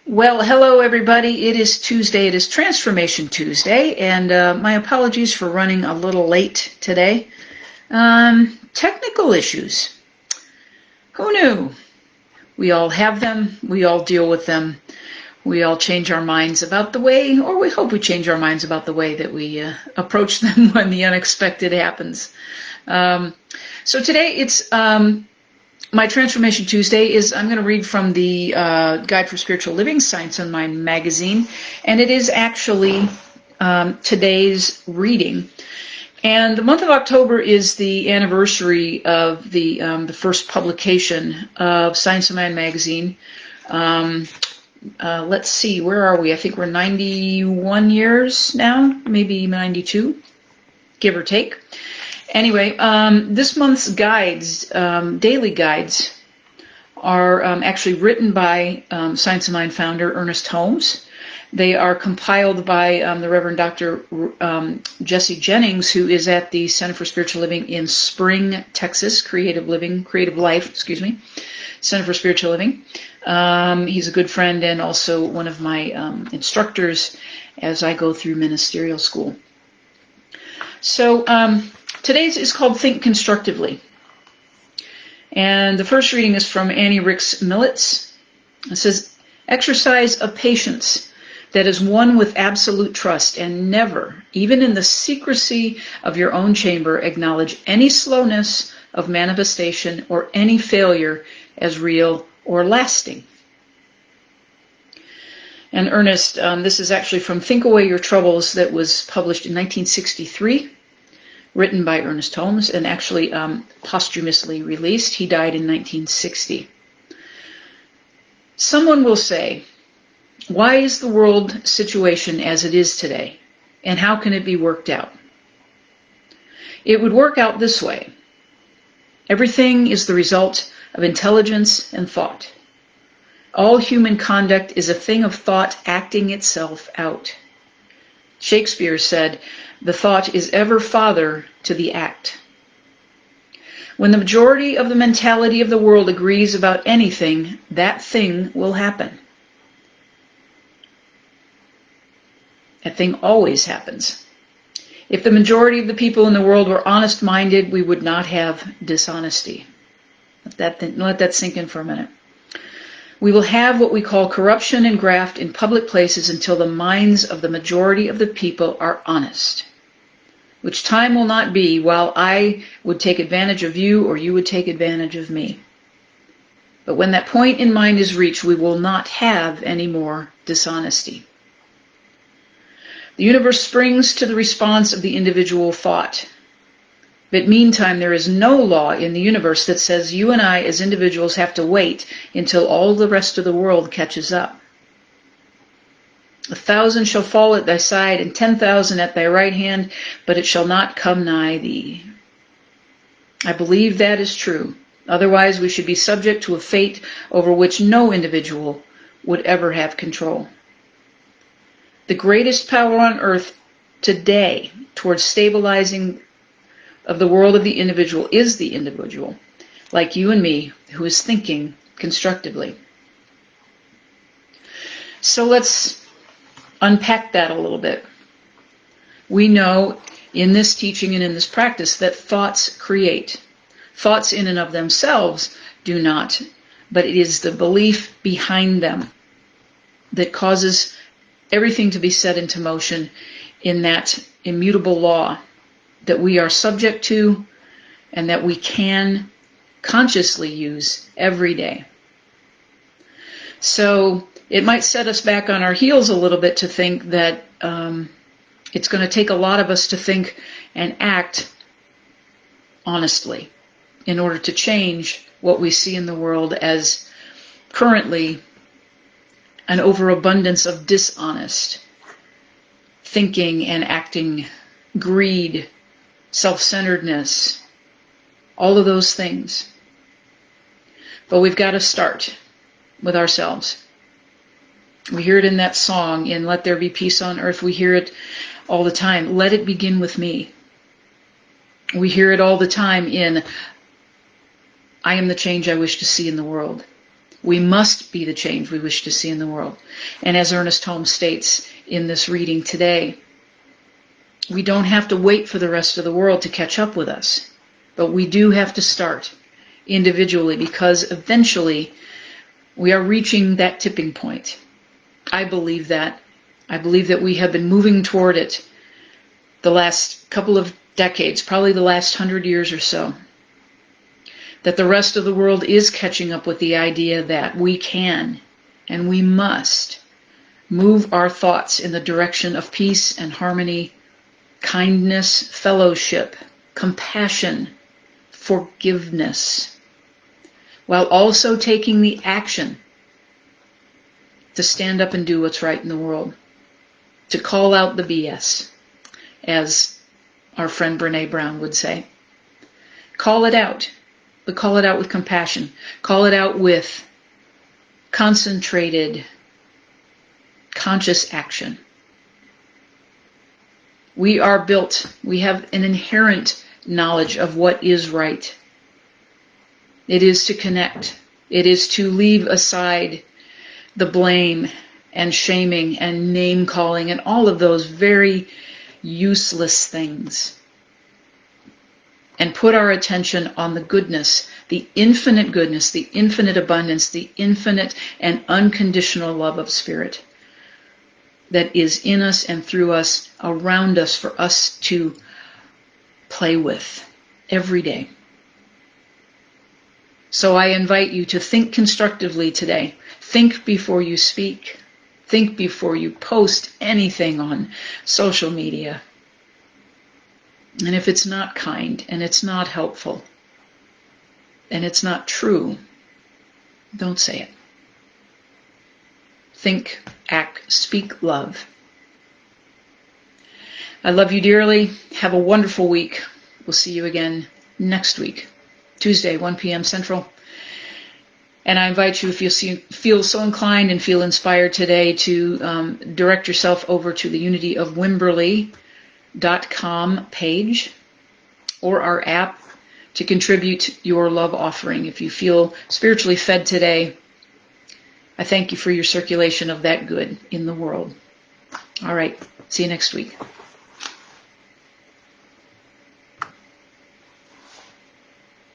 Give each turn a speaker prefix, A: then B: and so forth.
A: Well, hello everybody. It is Tuesday. It is Transformation Tuesday, and my apologies for running a little late today. Technical issues. Who knew? We all have them. We all deal with them. We all change our minds about the way, or we hope we change our minds about the way that we approach them when the unexpected happens. So today it's my Transformation Tuesday is I'm going to read from the Guide for Spiritual Living, Science and Mind magazine, and it is actually today's reading. And the month of October is the anniversary of the first publication of Science and Mind magazine. Let's see, where are we? I think we're 91 years now, maybe 92, give or take. Anyway, this month's guides, daily guides, are actually written by Science of Mind founder Ernest Holmes. They are compiled by the Reverend Dr. Jesse Jennings, who is at the Center for Spiritual Living in Spring, Texas, Creative Life, Center for Spiritual Living. He's a good friend and also one of my instructors as I go through ministerial school. So, today's is called Think Constructively. And the first reading is from Annie Ricks Millets. It says, exercise a patience that is one with absolute trust, and never, even in the secrecy of your own chamber, acknowledge any slowness of manifestation or any failure as real or lasting. And Ernest, this is actually from Think Away Your Troubles, that was published in 1963. Written by Ernest Holmes and actually posthumously released. He died in 1960. Someone will say, why is the world situation as it is today? And how can it be worked out? It would work out this way. Everything is the result of intelligence and thought. All human conduct is a thing of thought acting itself out. Shakespeare said, the thought is ever father to the act. When the majority of the mentality of the world agrees about anything, that thing will happen. That thing always happens. If the majority of the people in the world were honest-minded, we would not have dishonesty. Let that sink in for a minute. We will have what we call corruption and graft in public places until the minds of the majority of the people are honest, which time will not be while I would take advantage of you or you would take advantage of me. But when that point in mind is reached, we will not have any more dishonesty. The universe springs to the response of the individual thought. But meantime, there is no law in the universe that says you and I as individuals have to wait until all the rest of the world catches up. 1,000 shall fall at thy side, and 10,000 at thy right hand, but it shall not come nigh thee. I believe that is true. Otherwise, we should be subject to a fate over which no individual would ever have control. The greatest power on earth today towards stabilizing of the world of the individual is the individual, like you and me, who is thinking constructively. So let's unpack that a little bit. We know in this teaching and in this practice that thoughts create. Thoughts in and of themselves do not, but it is the belief behind them that causes everything to be set into motion in that immutable law that we are subject to and that we can consciously use every day. So it might set us back on our heels a little bit to think that it's going to take a lot of us to think and act honestly in order to change what we see in the world as currently an overabundance of dishonest thinking and acting, greed, self-centeredness, all of those things. But we've got to start with ourselves. We hear it in that song, in Let There Be Peace on Earth. We hear it all the time. Let it begin with me. We hear it all the time in I am the change I wish to see in the world. We must be the change we wish to see in the world. And as Ernest Holmes states in this reading today, we don't have to wait for the rest of the world to catch up with us, but we do have to start individually, because eventually we are reaching that tipping point. I believe that. I believe that we have been moving toward it the last couple of decades, probably the last 100 years or so. That the rest of the world is catching up with the idea that we can and we must move our thoughts in the direction of peace and harmony, kindness, fellowship, compassion, forgiveness, while also taking the action to stand up and do what's right in the world, to call out the BS, as our friend Brene Brown would say. Call it out, but call it out with compassion. Call it out with concentrated, conscious action. We are built, we have an inherent knowledge of what is right. It is to connect. It is to leave aside the blame and shaming and name calling and all of those very useless things, and put our attention on the goodness, the infinite abundance, the infinite and unconditional love of Spirit that is in us and through us, around us, for us to play with every day. So I invite you to think constructively today. Think before you speak. Think before you post anything on social media. And if it's not kind and it's not helpful and it's not true, don't say it. Think, act, speak love. I love you dearly. Have a wonderful week. We'll see you again next week, Tuesday, 1 p.m. Central. And I invite you, if you feel so inclined and feel inspired today, to direct yourself over to the unityofwimberley.com page or our app to contribute your love offering. If you feel spiritually fed today, I thank you for your circulation of that good in the world. All right. See you next week.